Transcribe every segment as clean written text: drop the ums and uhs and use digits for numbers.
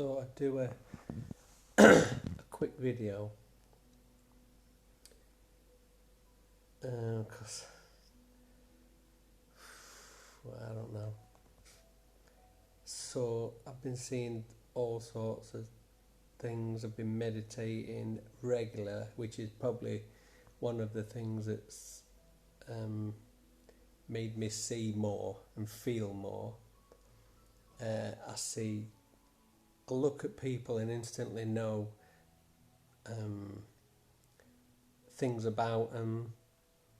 thought I'd do a quick video because I don't know. So I've been seeing all sorts of things. I've been meditating regular, which is probably one of the things that's made me see more and feel more. I look at people and instantly know things about them,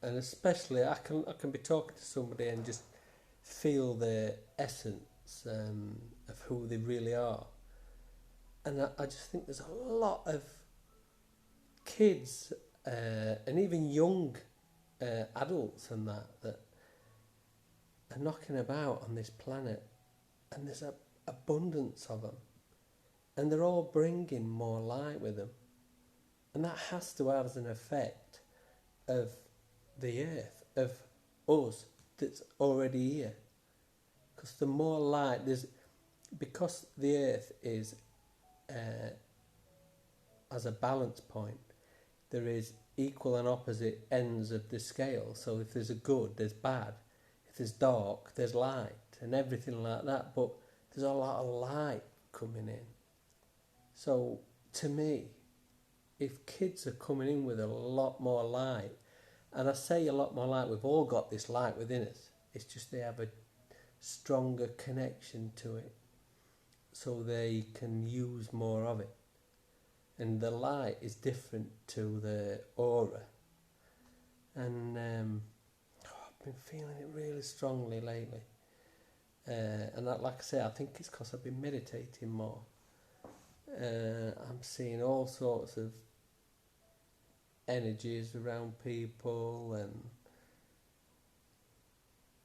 and especially I can be talking to somebody and just feel the essence of who they really are. And I just think there's a lot of kids and even young adults and that are knocking about on this planet, and there's an abundance of them, and they're all bringing more light with them, and that has to have an effect of the earth, of us that's already here, because the more light there's, because the earth is as a balance point, there is equal and opposite ends of the scale. So if there's a good, there's bad. If there's dark, there's light, and everything like that. But there's a lot of light coming in. So to me, if kids are coming in with a lot more light, and I say a lot more light, we've all got this light within us. It's just they have a stronger connection to it, so they can use more of it. And the light is different to the aura. And I've been feeling it really strongly lately. And that, like I say, I think it's because I've been meditating more. I'm seeing all sorts of energies around people, and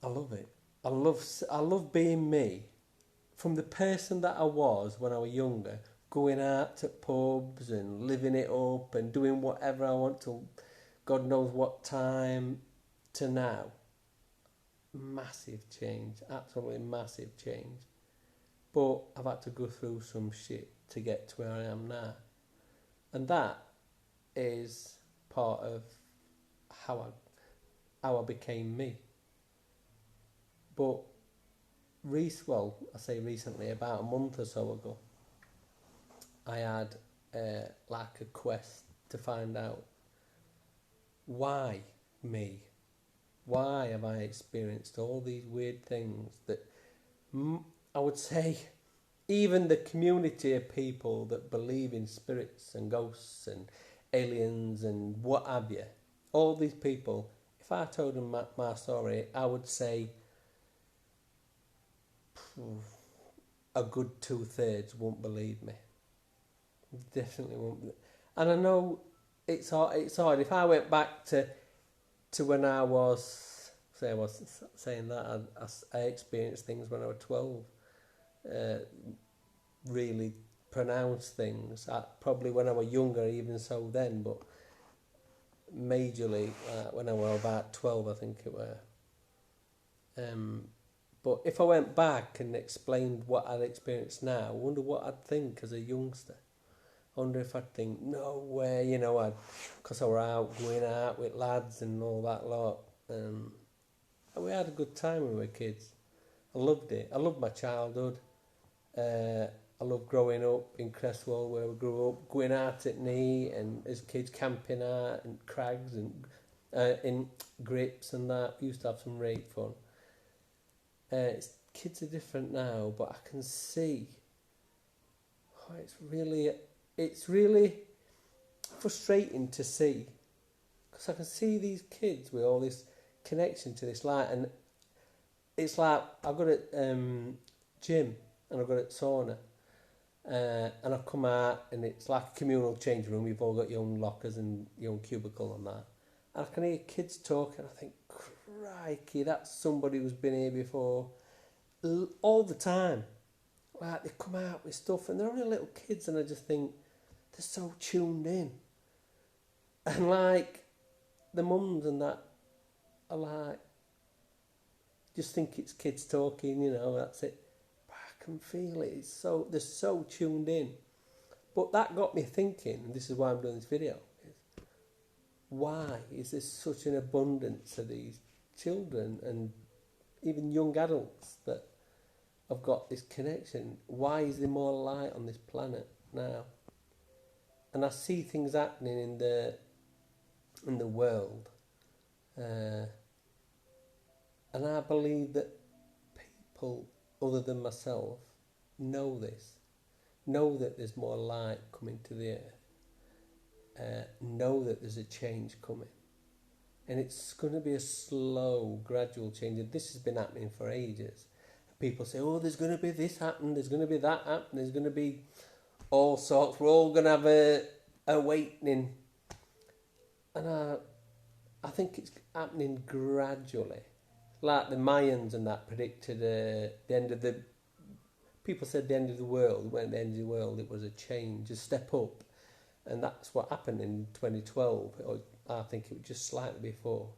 I love it. I love being me, from the person that I was when I was younger, going out to pubs and living it up and doing whatever I want till God knows what time, to now. Massive change, absolutely massive change. But I've had to go through some shit to get to where I am now. And that is part of how I became me. But I say recently, about a month or so ago, I had like a quest to find out why me. Why have I experienced all these weird things that I would say even the community of people that believe in spirits and ghosts and aliens and what have you, all these people, if I told them my story, I would say a good 2/3 won't believe me. Definitely won't. And I know it's hard. If I went back to when I was saying that I experienced things when I was 12, really pronounced things. Probably when I was younger, even so then, but majorly when I was about 12, I think it were. But if I went back and explained what I'd experienced now, I wonder what I'd think as a youngster. I wonder if I'd think, no way, because I were going out with lads and all that lot. And we had a good time when we were kids. I loved it. I loved my childhood. I loved growing up in Cresswell, where we grew up, going out at night and as kids camping out and crags and in grips and that. We used to have some great fun. Kids are different now, but I can see it's really frustrating to see, because I can see these kids with all this connection to this light, and it's like I've got at gym and I've got at sauna, and I've come out and it's like a communal change room. We've all got your own lockers and your own cubicle and that, and I can hear kids talking. I think, crikey, that's somebody who's been here before, all the time. Like, they come out with stuff and they're only little kids, and I just think they're so tuned in. And like the mums and that are like, just think it's kids talking, that's it. But I can feel it. They're so tuned in. But that got me thinking, and this is why I'm doing this video, is why is there such an abundance of these children and even young adults that have got this connection? Why is there more light on this planet now? And I see things happening in the world, and I believe that people other than myself know this, know that there's more light coming to the earth, know that there's a change coming, and it's going to be a slow, gradual change. And this has been happening for ages. People say, "Oh, there's going to be this happen, there's going to be that happen, there's going to be all sorts. We're all going to have a awakening." And I think it's happening gradually. Like the Mayans and that predicted the end of the... People said the end of the world. When the end of the world, it was a change, a step up. And that's what happened in 2012. Or I think it was just slightly before.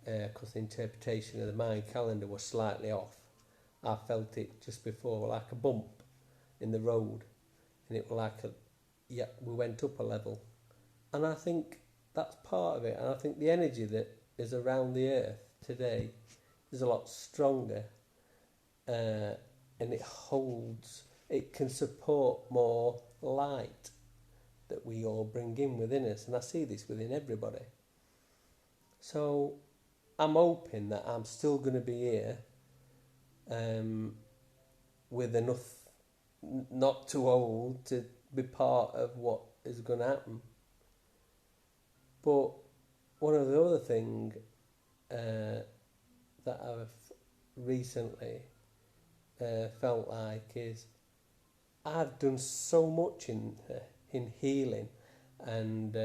Because the interpretation of the Mayan calendar was slightly off. I felt it just before, like a bump in the road. And it was like we went up a level. And I think that's part of it. And I think the energy that is around the earth today is a lot stronger, and it can support more light that we all bring in within us, and I see this within everybody. So I'm hoping that I'm still going to be here, with enough, not too old to be part of what is going to happen. But one of the other things that I've recently felt like is I've done so much in healing, and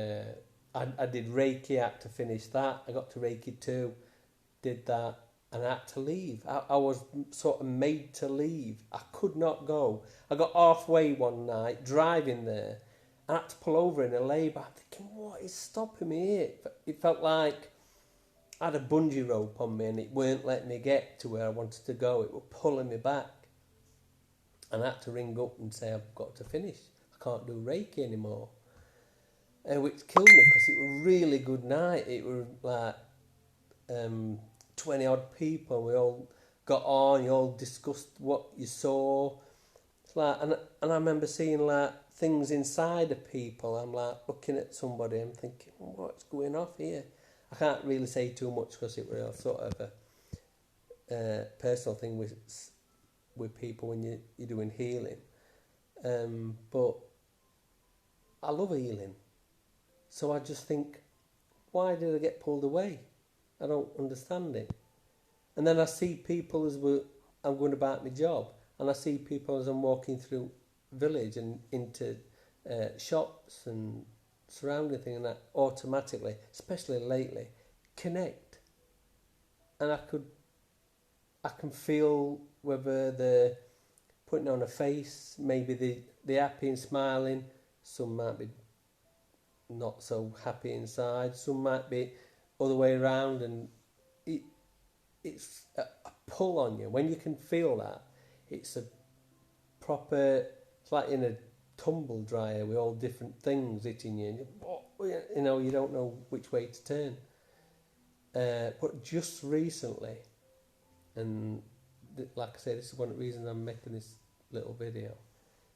I did Reiki. I had to finish that. I got to Reiki 2, did that, and I had to leave. I was sort of made to leave. I could not go. I got halfway one night driving there. I had to pull over in a lay-by. I'm thinking, what is stopping me here? It felt like I had a bungee rope on me and it weren't letting me get to where I wanted to go. It was pulling me back. And I had to ring up and say, I've got to finish. I can't do Reiki anymore. Which killed me because it was a really good night. It was like 20 odd people. We all got on, you all discussed what you saw. It's like, and I remember seeing like things inside of people. I'm like looking at somebody and thinking, what's going off here? I can't really say too much because it was sort of a personal thing with people when you're doing healing. But I love healing. So I just think, why did I get pulled away? I don't understand it. And then I see people as I'm going about my job, and I see people as I'm walking through village and into shops and surrounding things, and that automatically, especially lately, connect. And I can feel whether they're putting on a face, maybe they're happy and smiling, some might be not so happy inside, some might be other way around, and it's a pull on you. When you can feel that, it's a proper, it's like in a tumble dryer with all different things hitting you, and you don't know which way to turn. But just recently, and like I say, this is one of the reasons I'm making this little video.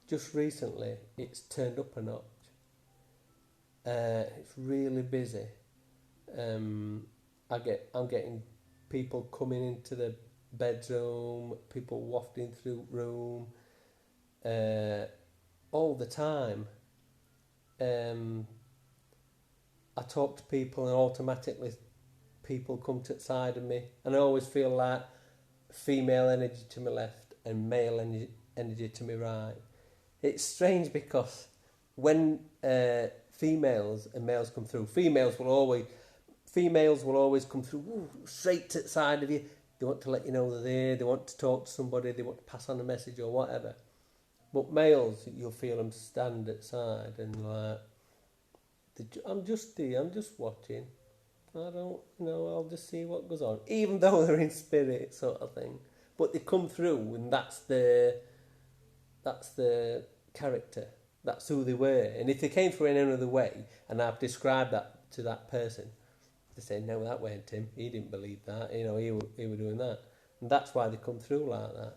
Just recently, it's turned up a notch. It's really busy. I'm getting people coming into the bedroom, people wafting through room, all the time. I talk to people and automatically people come to the side of me, and I always feel like female energy to my left and male energy to my right. It's strange because when females and males come through, females will always come through straight to the side of you. They want to let you know they're there, they want to talk to somebody, they want to pass on a message or whatever. But males, you'll feel them stand at side and like, I'm just here, I'm just watching. I don't, I'll just see what goes on. Even though they're in spirit, sort of thing. But they come through, and that's the that's the character. That's who they were. And if they came through in any other way, and I've described that to that person, they say, no, that weren't him. He didn't believe that. He were doing that. And that's why they come through like that.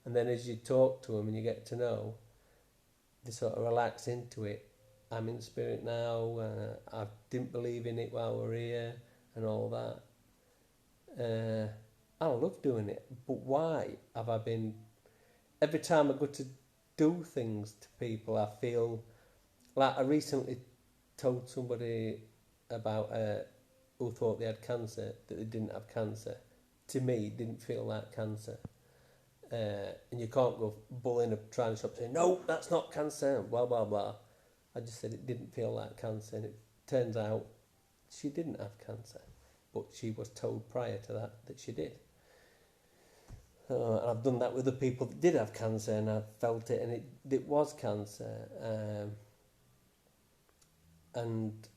And then as you talk to them and you get to know, they sort of relax into it. I'm in spirit now. I didn't believe in it while we were here and all that. I love doing it. But why have I been... Every time I go to do things to people, I feel like I recently told somebody about who thought they had cancer, that they didn't have cancer. To me, it didn't feel like cancer. And you can't go bullying up, trying to shop saying, no, that's not cancer, blah, blah, blah. I just said it didn't feel like cancer, and it turns out she didn't have cancer, but she was told prior to that she did. And I've done that with the people that did have cancer, and I felt it, and it was cancer. And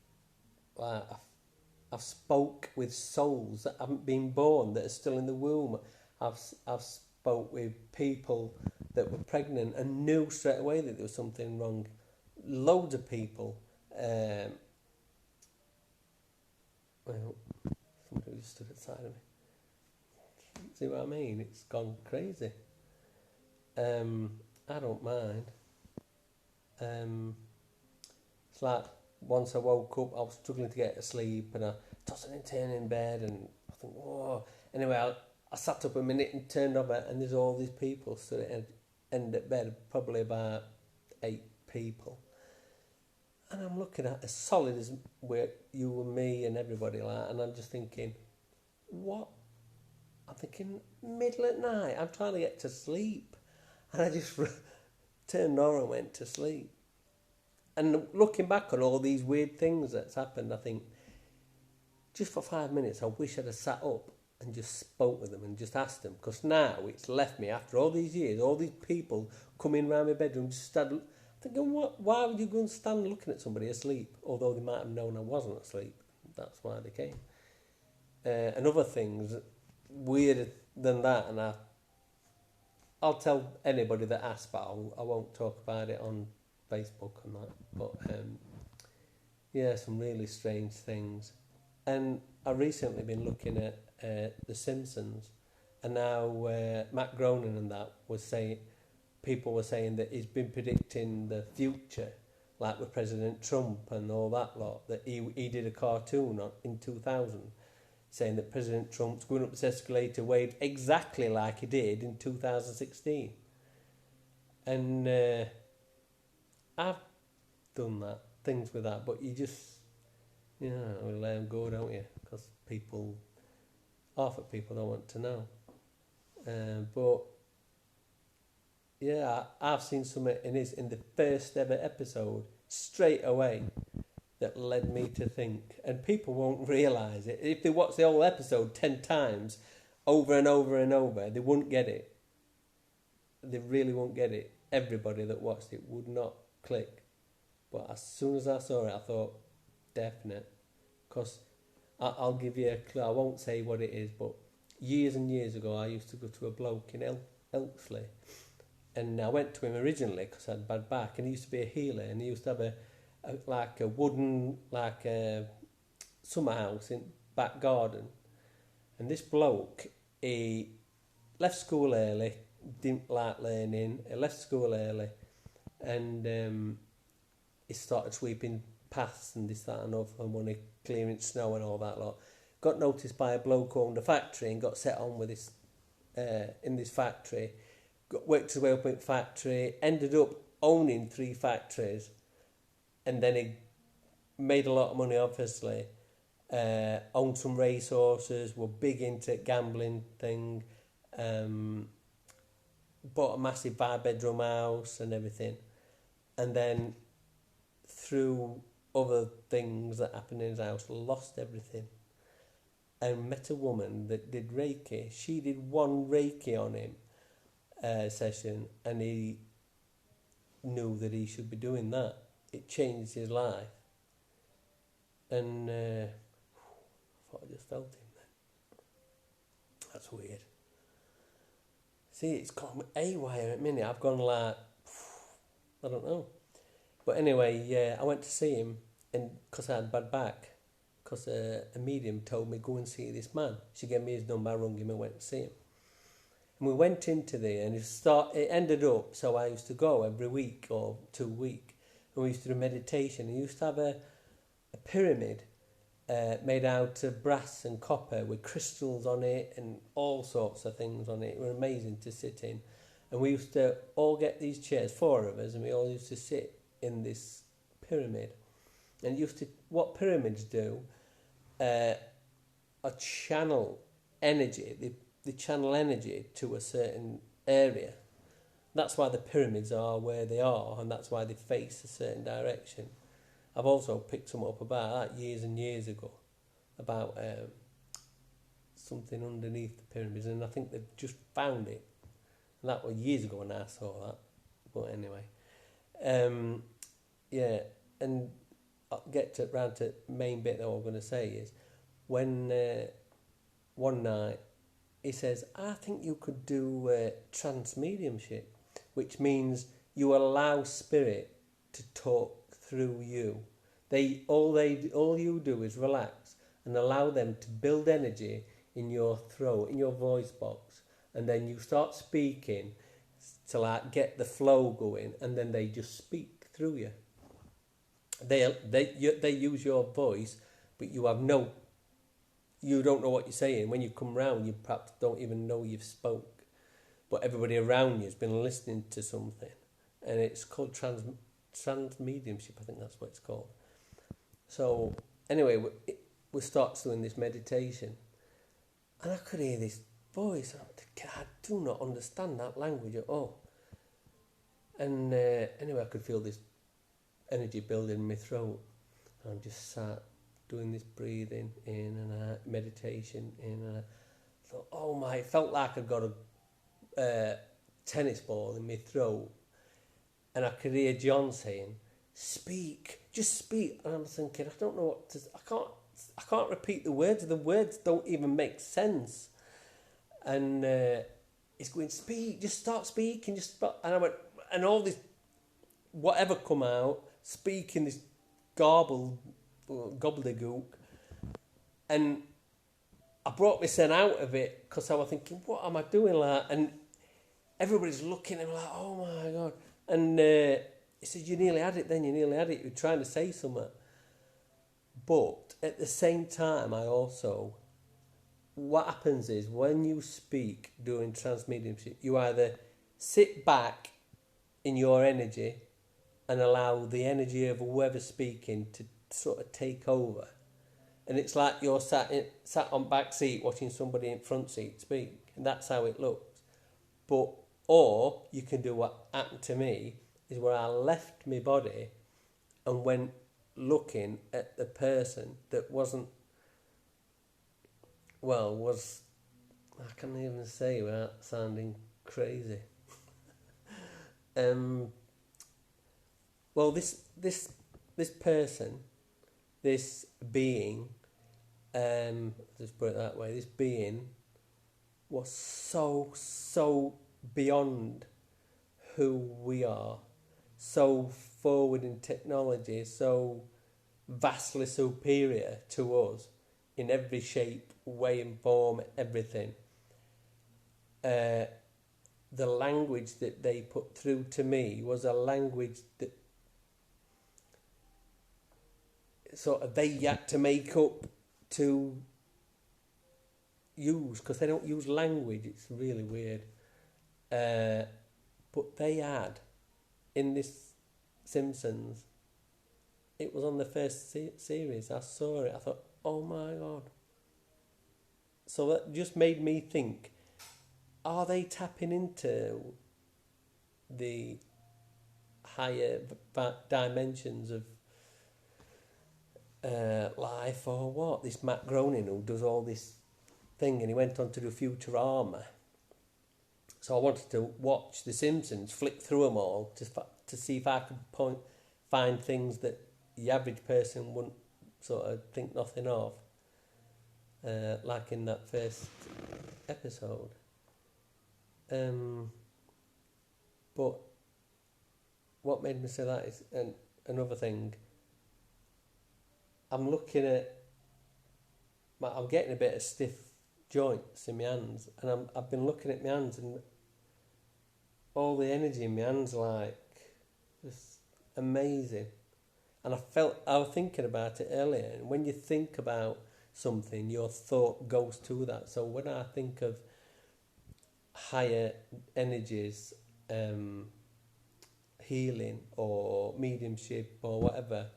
I've spoke with souls that haven't been born, that are still in the womb. I've spoke with people that were pregnant and knew straight away that there was something wrong. Loads of people. Well, somebody just stood outside of me. See what I mean? It's gone crazy. I don't mind. It's like once I woke up, I was struggling to get to sleep, and I tossing and turning in bed, and I think, whoa. Anyway, I sat up a minute and turned over, and there's all these people stood at end of bed, probably about 8 people. And I'm looking at as solid as where you and me and everybody like, and I'm just thinking, what? I'm thinking, middle at night, I'm trying to get to sleep. And I just turned on and went to sleep. And looking back on all these weird things that's happened, I think, just for 5 minutes, I wish I'd have sat up and just spoke with them and just asked them. Because now it's left me, after all these years, all these people coming round my bedroom, just started thinking, why would you go and stand looking at somebody asleep? Although they might have known I wasn't asleep. That's why they came. And other things weirder than that, and I'll tell anybody that asks, but I won't talk about it on Facebook and that. But yeah, some really strange things. And I've recently been looking at The Simpsons, and now Matt Groening and that was saying, people were saying that he's been predicting the future, like with President Trump and all that lot, that he did a cartoon in 2000 saying that President Trump's going up this escalator waved exactly like he did in 2016. And I've done that, things with that, but you just, you let them go, don't you? Because half of people don't want to know. But yeah, I've seen something in the first ever episode straight away that led me to think, and people won't realise it. If they watch the whole episode 10 times, over and over and over, they wouldn't get it. They really won't get it. Everybody that watched it would not click. But as soon as I saw it, I thought, definite. Because I'll give you a clue. I won't say what it is, but years and years ago, I used to go to a bloke in Elksley. And I went to him originally because I had bad back, and he used to be a healer, and he used to have a wooden, summer house in back garden. And this bloke, he left school early, didn't like learning, he left school early, and he started sweeping paths and this, that and other, and money, clearing snow and all that lot. Got noticed by a bloke who owned a factory and got set on with this, in this factory, worked his way up in the factory, ended up owning 3 factories, and then he made a lot of money, obviously. Owned some racehorses, were big into gambling thing. Bought a massive 5-bedroom house and everything. And then, through other things that happened in his house, lost everything. And met a woman that did Reiki. She did 1 Reiki on him session, and he knew that he should be doing that. It changed his life. And I thought I just felt him then. That's weird. See, it's gone haywire at a minute. I've gone like I don't know. But anyway, yeah, I went to see him, and because I had bad back, because a medium told me, go and see this man. She gave me his number, I rung him and went to see him. And we went into there, and it ended up, so I used to go every week or 2 weeks, and we used to do meditation. He used to have a pyramid made out of brass and copper with crystals on it and all sorts of things on it. It was amazing to sit in. And we used to all get these chairs, 4 of us, and we all used to sit in this pyramid. And what pyramids do, are channel energy. They channel energy to a certain area. That's why the pyramids are where they are, and that's why they face a certain direction. I've also picked some up about that years and years ago, about something underneath the pyramids, and I think they've just found it. And that was years ago when I saw that. But anyway, yeah, and I'll get round to the main bit that I'm going to say is, when one night he says, I think you could do trance mediumship, which means you allow spirit to talk through you. All you do is relax and allow them to build energy in your throat, in your voice box, and then you start speaking to like get the flow going, and then they just speak through you. They use your voice, but you don't know what you're saying. When you come round, you perhaps don't even know you've spoke, but everybody around you has been listening to something, and it's called trans mediumship. I think that's what it's called. So anyway, we start doing this meditation, and I could hear this voice. And I'm thinking, I do not understand that language at all. And anyway, I could feel this energy building in my throat. And I'm just sat doing this breathing in and out, meditation in and out. I thought, oh my, it felt like I'd got a tennis ball in my throat. And I could hear John saying, speak, just speak. And I'm thinking, I don't know what to, I can't repeat the words don't even make sense. And he's going, speak, just start speaking, just start. And I went, and all this, whatever come out, speaking this gobbledygook. And I brought myself out of it, because I was thinking, what am I doing like? And everybody's looking at me like, oh my God. And he said, you nearly had it then, you were trying to say something. But at the same time, what happens is, when you speak during trance mediumship, you either sit back in your energy and allow the energy of whoever's speaking to sort of take over. And it's like you're sat on back seat watching somebody in front seat speak. And that's how it looks. Or you can do what happened to me, is where I left my body and went looking at the person that was, I can't even say without sounding crazy. Well, this person, this being, just put it that way, this being was so beyond who we are, so forward in technology, so vastly superior to us in every shape, way and form, everything. The language that they put through to me was a language that sort of they had to make up to use, because they don't use language. It's really weird. But they had, in this Simpsons, it was on the first series, I saw it, I thought, oh my God. So that just made me think, are they tapping into the higher dimensions of life, or what? This Matt Groening, who does all this thing, and he went on to do Futurama. So I wanted to watch The Simpsons, flick through them all to see if I could find things that the average person wouldn't sort of think nothing of, like in that first episode. But what made me say that is, and another thing, I'm looking at, I'm getting a bit of stiff joints in my hands, and I've been looking at my hands, and all the energy in my hands, like, just amazing. And I was thinking about it earlier, and when you think about something, your thought goes to that. So when I think of higher energies, healing or mediumship or whatever,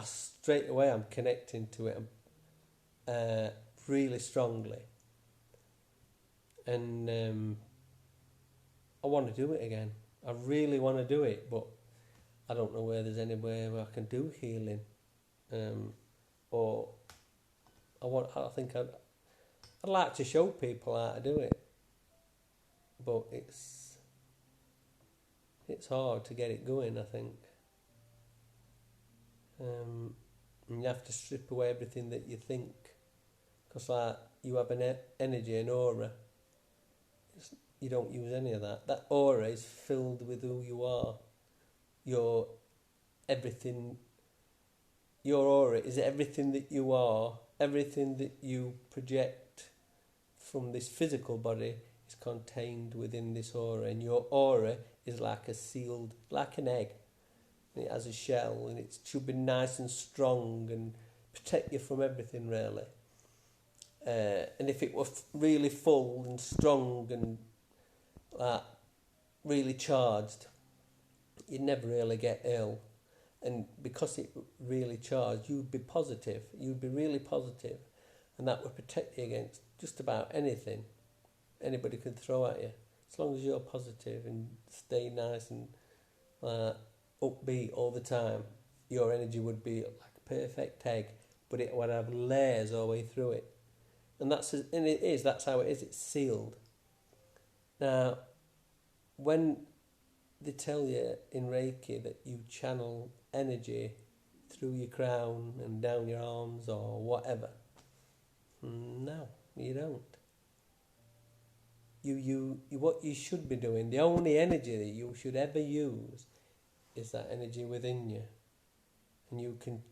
straight away I'm connecting to it really strongly. And I want to do it again. I really want to do it, but I don't know where there's anywhere where I can do healing. Or I think I'd like to show people how to do it, but it's hard to get it going, I think. And you have to strip away everything that you think, because like you have an energy, an aura. You don't use any of that. That aura is filled with who you are. Your everything. Your aura is everything that you are. Everything that you project from this physical body is contained within this aura, and your aura is like a sealed, like an egg. And it has a shell, and it should be nice and strong and protect you from everything, really. And if it were really full and strong and really charged, you'd never really get ill. And because it really charged, you'd be positive. You'd be really positive, and that would protect you against just about anything anybody could throw at you. As long as you're positive and stay nice and upbeat all the time, your energy would be like a perfect egg, but it would have layers all the way through it. And that's how it is. It's sealed. Now, when they tell you in Reiki that you channel energy through your crown and down your arms or whatever, no, you don't. You what you should be doing, the only energy that you should ever use is that energy within you. And you can,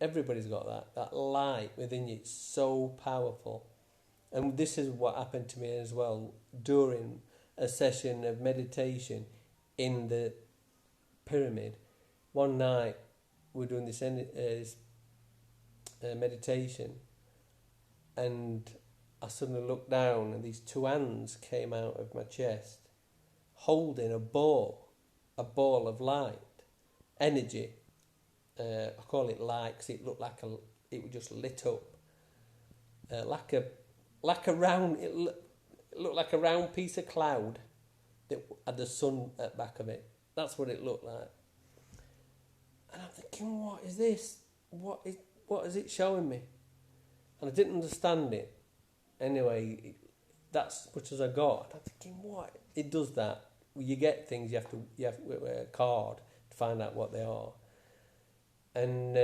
everybody's got that light within you. It's so powerful. And this is what happened to me as well during a session of meditation in the pyramid. One night we were doing this meditation, and I suddenly looked down, and these two hands came out of my chest holding a ball of light, energy. I call it light because it looked like it was just lit up, like a round. It looked like a round piece of cloud that had the sun at the back of it. That's what it looked like. And I'm thinking, what is this? What is it showing me? And I didn't understand it. Anyway, that's as much as I got. And I'm thinking, what? It does that. You get things, you have to a card to find out what they are. And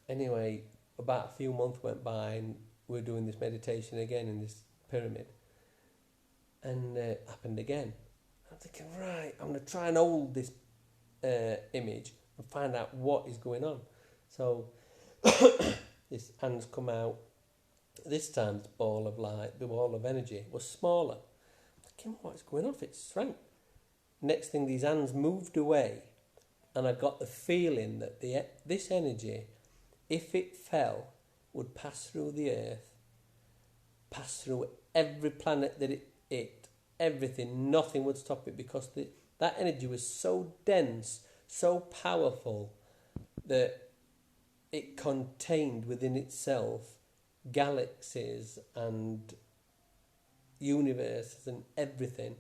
anyway, about a few months went by, and we were doing this meditation again in this pyramid. And it happened again. I'm thinking, right, I'm going to try and hold this image and find out what is going on. So this hand's come out. This time the ball of light, the ball of energy was smaller. I'm thinking, what's going on? It shrank. Next thing, these hands moved away, and I got the feeling that this energy, if it fell, would pass through the earth, pass through every planet that it hit, everything, nothing would stop it, because that energy was so dense, so powerful, that it contained within itself galaxies and universes and everything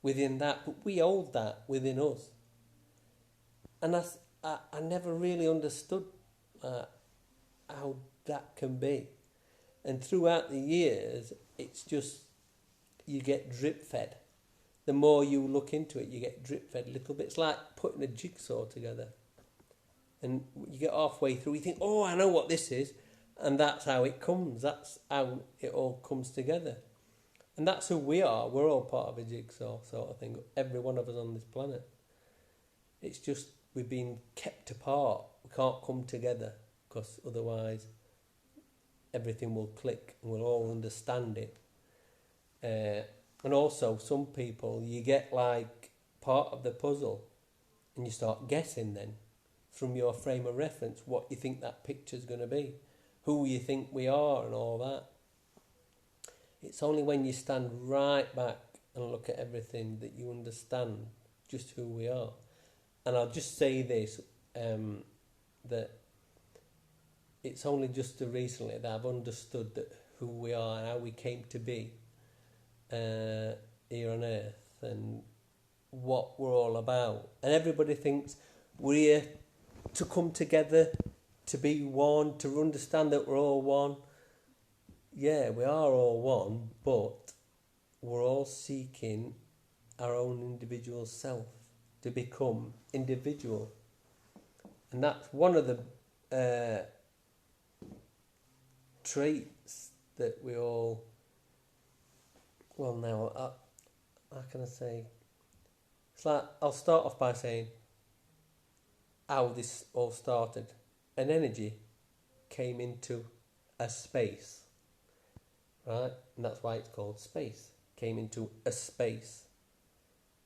within that. But we hold that within us. And I never really understood how that can be. And throughout the years, it's just, you get drip fed. The more you look into it, you get drip fed little bits. It's like putting a jigsaw together. And you get halfway through, you think, oh, I know what this is. And that's how it comes. That's how it all comes together. And that's who we are. We're all part of a jigsaw sort of thing. Every one of us on this planet. It's just we've been kept apart. We can't come together because otherwise everything will click and we'll all understand it. And also, some people, you get like part of the puzzle and you start guessing then from your frame of reference what you think that picture's going to be, who you think we are and all that. It's only when you stand right back and look at everything that you understand just who we are. And I'll just say this, that it's only just recently that I've understood that who we are and how we came to be here on Earth and what we're all about. And everybody thinks we're here to come together, to be one, to understand that we're all one. Yeah, we are all one, but we're all seeking our own individual self to become individual. And that's one of the traits that we all... Well, now, how can I say? It's like, I'll start off by saying how this all started. An energy came into a space, right? And that's why it's called space. Came into a space.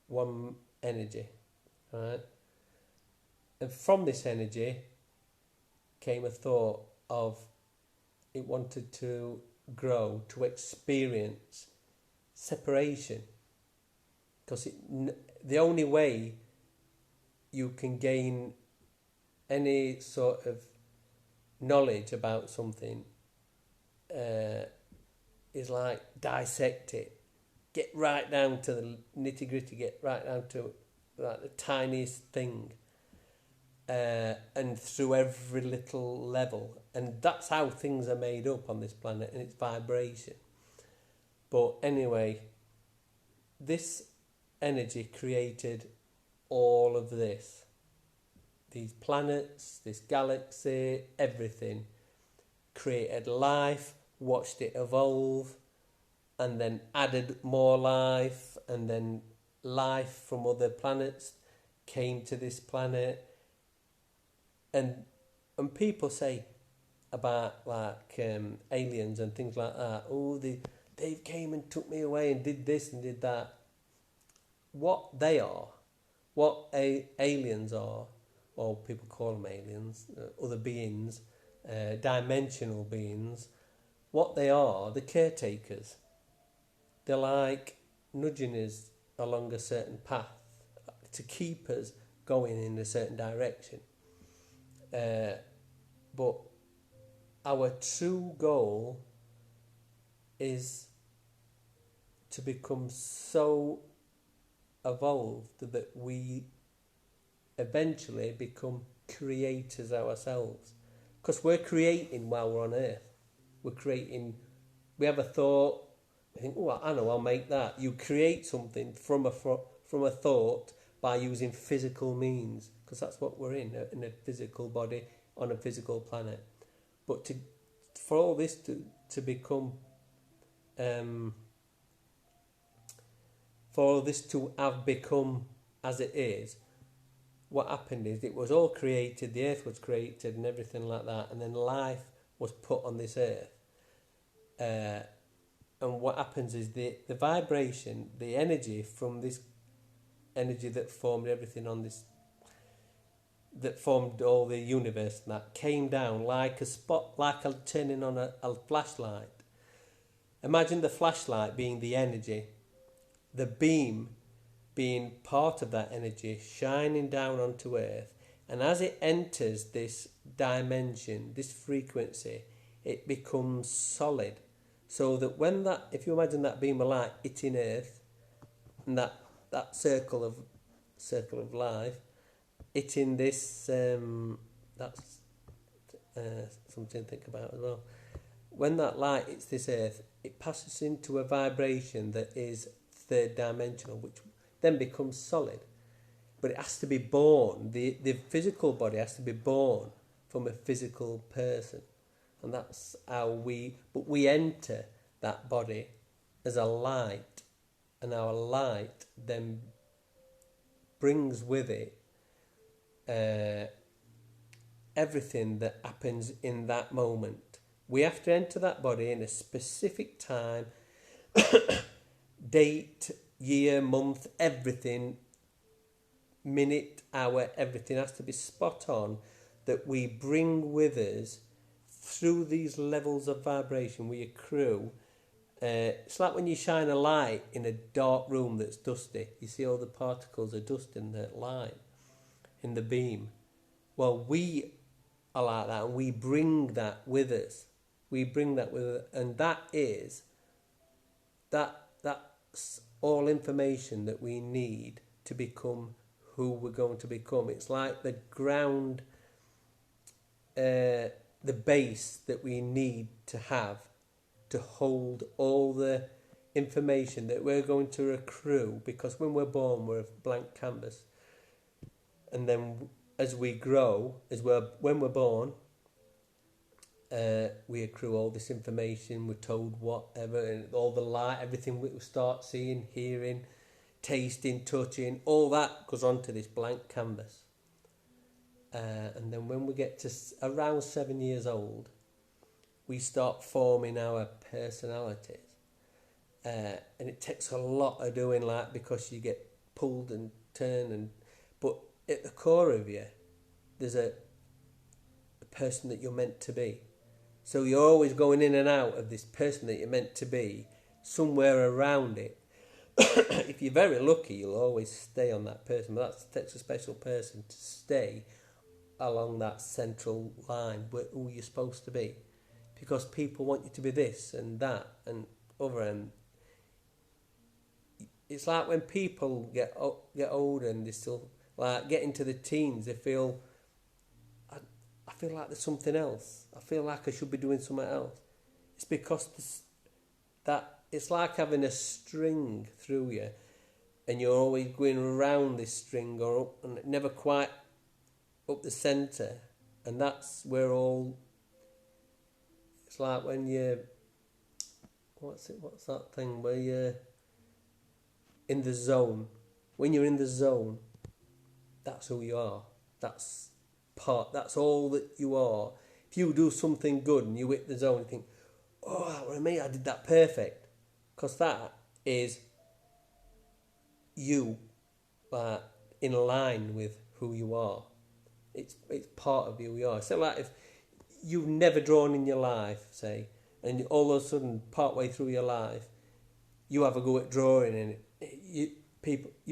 One energy, right? And from this energy came a thought of it wanted to grow, to experience separation. Because the only way you can gain any sort of knowledge about something is like dissect it, get right down to the nitty gritty, get right down to like the tiniest thing, and through every little level. And that's how things are made up on this planet, and it's vibration. But anyway, this energy created all of this. These planets, this galaxy, everything. Created life, watched it evolve, and then added more life, and then life from other planets came to this planet. And people say about like aliens and things like that, oh, they came and took me away and did this and did that. What they are, what aliens are, or people call them aliens, other beings, dimensional beings, what they are, the caretakers. They're like nudging us along a certain path to keep us going in a certain direction. But our true goal is to become so evolved that we eventually become creators ourselves. Because we're creating while we're on Earth. We're creating, we have a thought, I think, oh, I know, I'll make that. You create something from a thought by using physical means, because that's what we're in a physical body on a physical planet. But for all this to become, for all this to have become as it is, what happened is it was all created, the earth was created and everything like that, and then life was put on this earth. And what happens is the vibration, the energy from this energy that formed everything on this, that formed all the universe, and that came down like a spot, like turning on a flashlight. Imagine the flashlight being the energy, the beam being part of that energy, shining down onto Earth. And as it enters this dimension, this frequency, it becomes solid. So that when that, if you imagine that beam of light hitting Earth, and that circle of life, hitting this, that's something to think about as well. When that light hits this Earth, it passes into a vibration that is third dimensional, which then becomes solid. But it has to be born, the physical body has to be born from a physical person. And that's how we enter that body as a light, and our light then brings with it uh, everything that happens in that moment. We have to enter that body in a specific time, date, year, month, everything, minute, hour, everything has to be spot on, that we bring with us through these levels of vibration we accrue. It's like when you shine a light in a dark room that's dusty. You see all the particles of dust in the light, in the beam. Well, we are like that, and we bring that with us. We bring that with us, and that's all information that we need to become who we're going to become. It's like the ground, the base that we need to have to hold all the information that we're going to accrue, because when we're born we're a blank canvas, and then as we grow, when we're born, we accrue all this information, we're told whatever, and all the light, everything we start seeing, hearing, tasting, touching, all that goes onto this blank canvas. And then when we get to around 7 years old, we start forming our personalities. And it takes a lot of doing, like, because you get pulled and turned, but at the core of you, there's a person that you're meant to be. So you're always going in and out of this person that you're meant to be, somewhere around it. If you're very lucky, you'll always stay on that person, but that takes a special person to stay along that central line where who you're supposed to be, because people want you to be this and that and other. And it's like when people get older and they still like get into the teens, they feel, I feel like there's something else. I feel like I should be doing something else. It's because that it's like having a string through you, and you're always going around this string or up, and never quite up the centre. And that's where all. It's like when you. What's that thing where you're in the zone? When you're in the zone, that's who you are. That's all that you are. If you do something good and you hit the zone, you think, oh, that was me, I did that perfect. Because that is you, in line with who you are. It's part of who you are. So like if you've never drawn in your life, say, and all of a sudden, part way through your life, you have a go at drawing, and you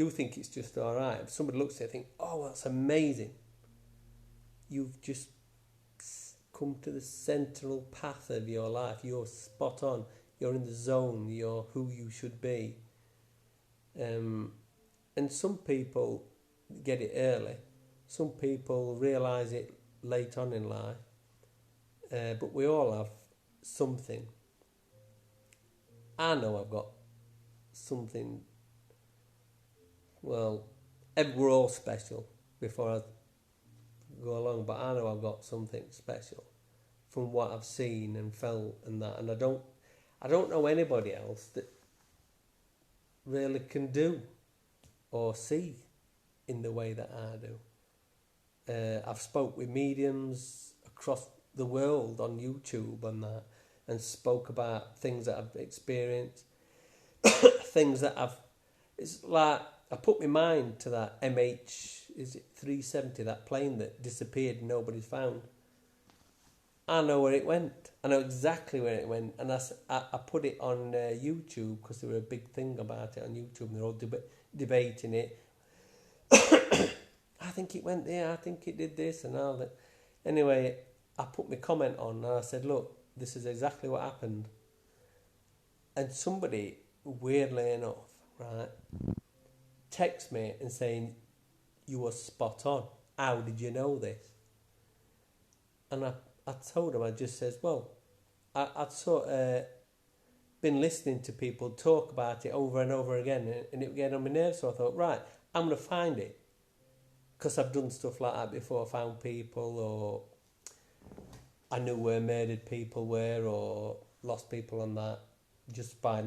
think it's just all right. If somebody looks at it and think, oh, that's amazing. You've just come to the central path of your life. You're spot on. You're in the zone. You're who you should be. And some people get it early. Some people realise it late on in life. But we all have something. I know I've got something. Well, we're all special before I go along, but I know I've got something special from what I've seen and felt and that, and I don't know anybody else that really can do or see in the way that I do. I've spoke with mediums across the world on YouTube and that, and spoke about things that I've experienced, things that it's like I put my mind to that MH370, that plane that disappeared and nobody's found. I know where it went. I know exactly where it went, and I put it on YouTube because there were a big thing about it on YouTube, and they're all debating it. I think it went there, I think it did this and all that. Anyway, I put my comment on and I said, look, this is exactly what happened. And somebody, weirdly enough, right, text me and saying, you were spot on. How did you know this? And I told him, I just says, well, I'd sort of been listening to people talk about it over and over again, and it would get on my nerves, so I thought, right, I'm going to find it. Because I've done stuff like that before, found people, or I knew where murdered people were, or lost people on that, just by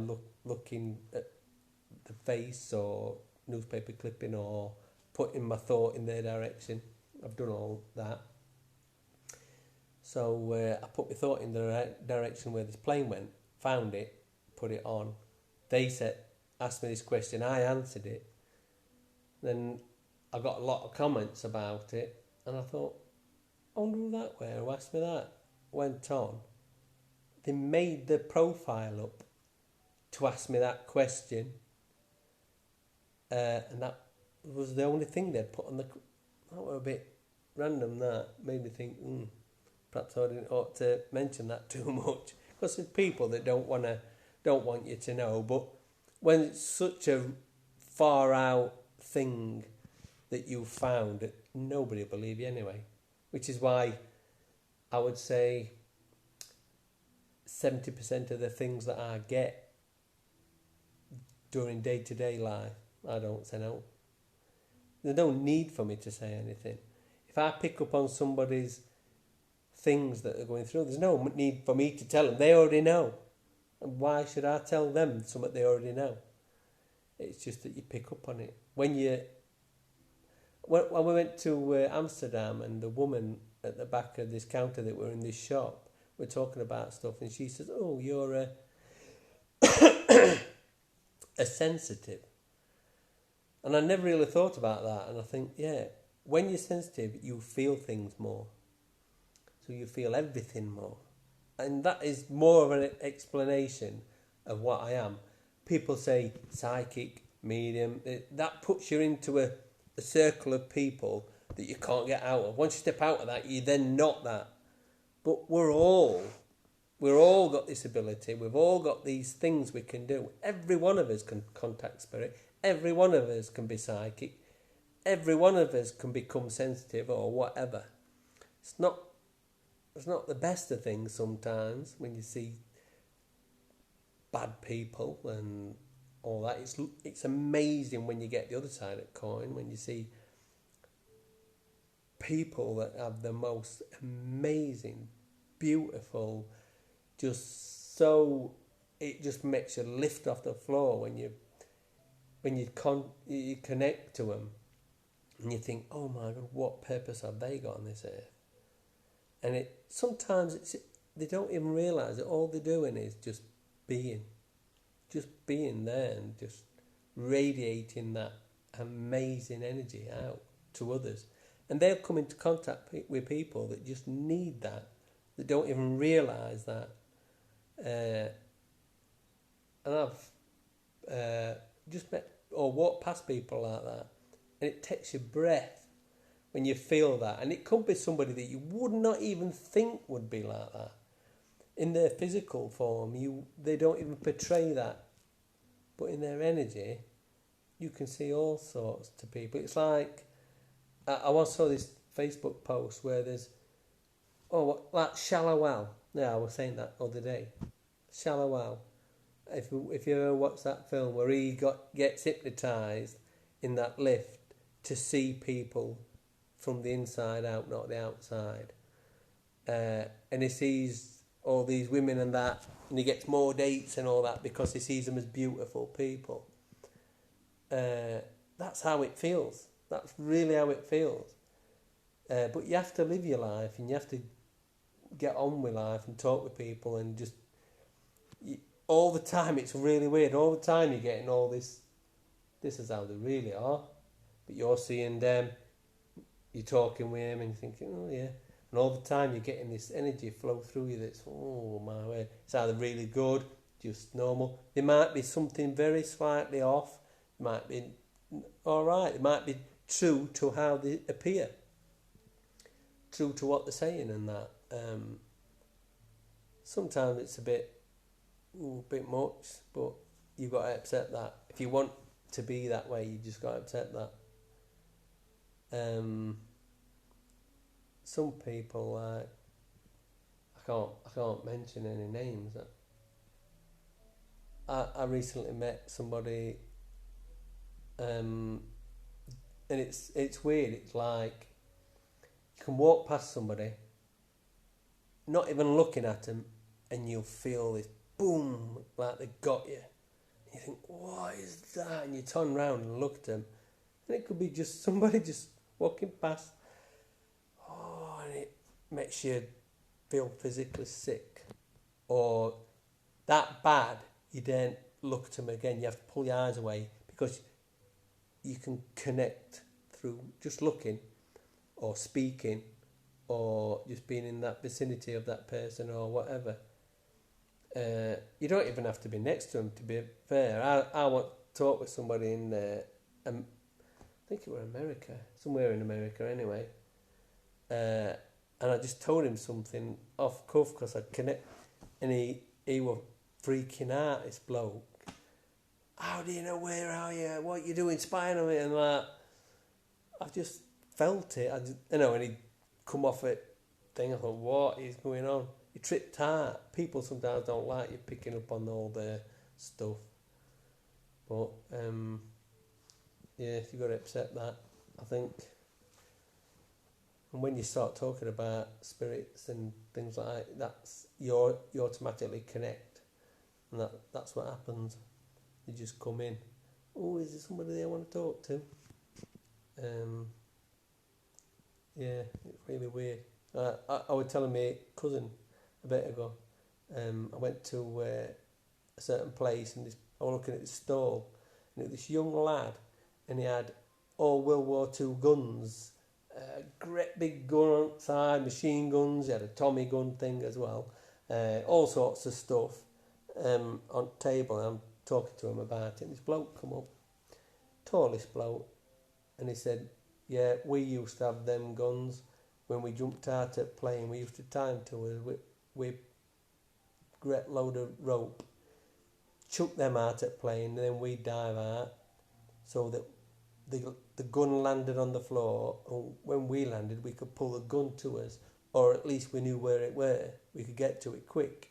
looking at the face, or newspaper clipping, or putting my thought in their direction. I've done all that. So I put my thought in the direction where this plane went, found it, put it on. They asked me this question, I answered it. Then I got a lot of comments about it, and I thought, I wonder who that were, who asked me that. Went on. They made the profile up to ask me that question, and that was the only thing they'd put on the... That was a bit random, that. Made me think, perhaps I didn't ought to mention that too much. Because there's people that don't want you to know, but when it's such a far out thing that you found, nobody will believe you anyway. Which is why I would say 70% of the things that I get during day-to-day life, I don't say no. There's no need for me to say anything. If I pick up on somebody's things that are going through, there's no need for me to tell them. They already know. And why should I tell them something they already know? It's just that you pick up on it. When we went to Amsterdam, and the woman at the back of this counter that were in this shop, we're talking about stuff, and she says, "Oh, you're a sensitive." And I never really thought about that. And I think, yeah, when you're sensitive, you feel things more. So you feel everything more. And that is more of an explanation of what I am. People say psychic, medium. That puts you into a circle of people that you can't get out of. Once you step out of that, you're then not that. But we're all got this ability. We've all got these things we can do. Every one of us can contact spirit. Every one of us can be psychic. Every one of us can become sensitive or whatever. It's not the best of things sometimes when you see bad people and all that. It's amazing when you get the other side of the coin, when you see people that have the most amazing, beautiful, it just makes you lift off the floor when you connect to them, and you think, oh my God, what purpose have they got on this earth? And sometimes they don't even realise that all they're doing is just being there and just radiating that amazing energy out to others. And they'll come into contact with people that just need that don't even realise that. And I've just met or walked past people like that, and it takes your breath when you feel that. And it could be somebody that you would not even think would be like that. In their physical form, they don't even portray that. But in their energy, you can see all sorts to people. It's like, I once saw this Facebook post where there's, like Shallow. Yeah, I was saying that the other day. Shallow. If you ever watch that film where he gets hypnotised in that lift to see people from the inside out, not the outside. And he sees all these women and that, and he gets more dates and all that because he sees them as beautiful people. That's how it feels. That's really how it feels. But you have to live your life, and you have to get on with life and talk with people, and just all the time. It's really weird. All the time you're getting all this. This is how they really are. But you're seeing them. You're talking with them, and you're thinking, oh yeah. And all the time you're getting this energy flow through you that's, oh my word. It's either really good, just normal. There might be something very slightly off. It might be alright. It might be true to how they appear. True to what they're saying and that. Sometimes it's a bit much, but you've got to accept that. If you want to be that way, you just got to accept that. Some people, I can't mention any names. I recently met somebody, and it's weird. It's like you can walk past somebody, not even looking at them, and you'll feel this boom, like they got you. And you think, what is that? And you turn around and look at them, and it could be just somebody just walking past. makes you feel physically sick or that bad, you don't look at them again. You have to pull your eyes away because you can connect through just looking or speaking or just being in that vicinity of that person or whatever. You don't even have to be next to them, to be fair. I want to talk with somebody in I think it was America, somewhere in America anyway. And I just told him something off cuff because I'd connect, and he was freaking out, this bloke. How do you know, where are you? What you doing, spying on me? And like, I just felt it. And he'd come off it thing. I thought, what is going on? He tripped out. People sometimes don't like you picking up on all their stuff. But, yeah, you've got to accept that, I think. And when you start talking about spirits and things like that, you automatically connect. And that's what happens. You just come in. Oh, is there somebody there I want to talk to? Yeah, it's really weird. I was telling my cousin a bit ago. I went to a certain place and I was looking at this stall, and it was this young lad, and he had all World War II guns, great big gun outside, machine guns. He had a Tommy gun thing as well, all sorts of stuff on the table. I'm talking to him about it. And this bloke come up, tallest bloke, and he said, "Yeah, we used to have them guns when we jumped out at plane. We used to tie them to us with great load of rope, chuck them out at plane, and then we dive out so that the gun landed on the floor, and when we landed we could pull the gun to us, or at least we knew where it were, we could get to it quick."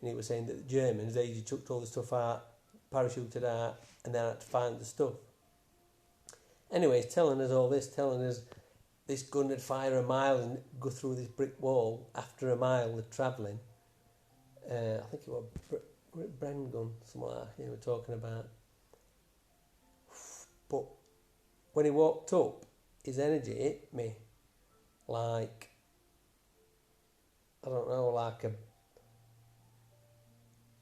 And he was saying that the Germans, they usually chucked all the stuff out, parachuted out, and then had to find the stuff. Anyway, he's telling us all this, telling us this gun would fire a mile and go through this brick wall after a mile of travelling. I think it was Bren gun, something like that, we're talking about. But when he walked up, his energy hit me like, I don't know, like a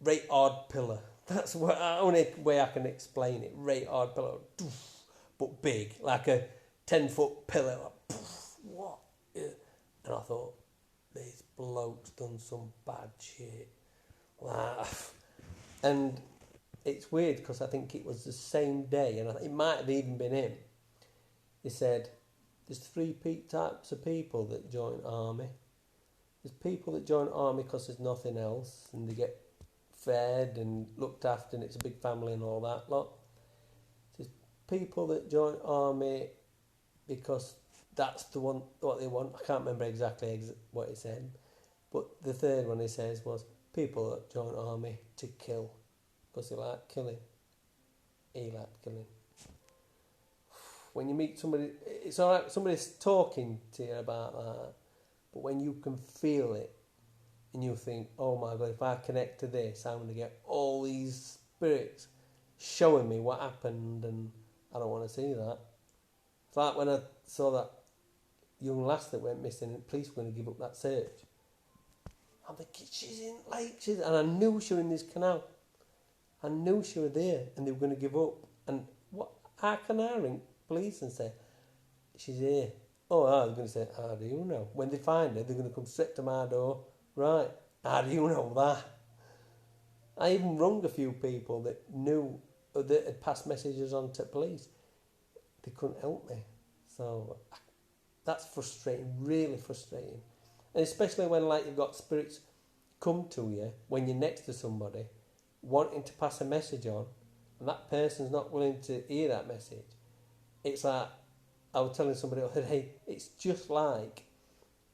right hard pillar. That's the only way I can explain it. Right hard pillar, but big, like a 10-foot pillar. Like, what? And I thought, this bloke's done some bad shit. And it's weird because I think it was the same day, and it might have even been him. He said, there's three types of people that join army. There's people that join army because there's nothing else, and they get fed and looked after, and it's a big family and all that lot. There's people that join army because that's what they want. I can't remember exactly what he said, but the third one he says was people that join army to kill because they like killing. He liked killing. When you meet somebody, it's alright, somebody's talking to you about that, but when you can feel it and you think, oh my God, if I connect to this, I'm going to get all these spirits showing me what happened, and I don't want to see that. It's like when I saw that young lass that went missing and the police were going to give up that search. I'm thinking, she's in Lake, and I knew she was in this canal. I knew she was there and they were going to give up. And how can I ring police and say, she's here? Oh, they're going to say, how do you know? When they find her, they're going to come straight to my door. Right, how do you know that? I even rung a few people that knew, that had passed messages on to police. They couldn't help me. So that's frustrating, really frustrating. And especially when you've got spirits come to you when you're next to somebody wanting to pass a message on, and that person's not willing to hear that message. It's like, I was telling somebody, hey, it's just like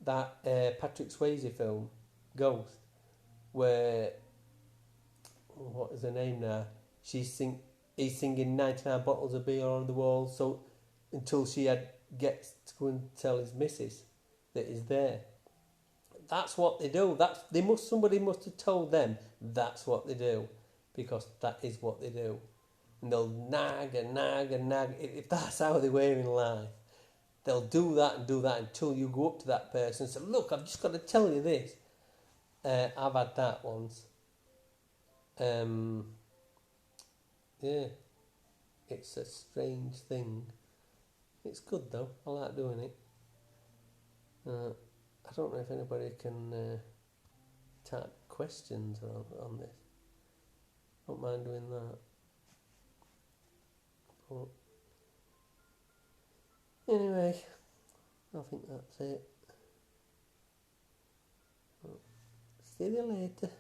that Patrick Swayze film, Ghost, where, what is her name now? He's singing 99 bottles of beer on the wall, so until she gets to go and tell his missus that he's there. That's what they do. Somebody must have told them that's what they do, because that is what they do. And they'll nag and nag and nag. If that's how they were in life, they'll do that and do that until you go up to that person and say, look, I've just got to tell you this. I've had that once. Yeah, it's a strange thing. It's good though. I like doing it. I don't know if anybody can type questions on this. Don't mind doing that. But anyway, I think that's it. See you later.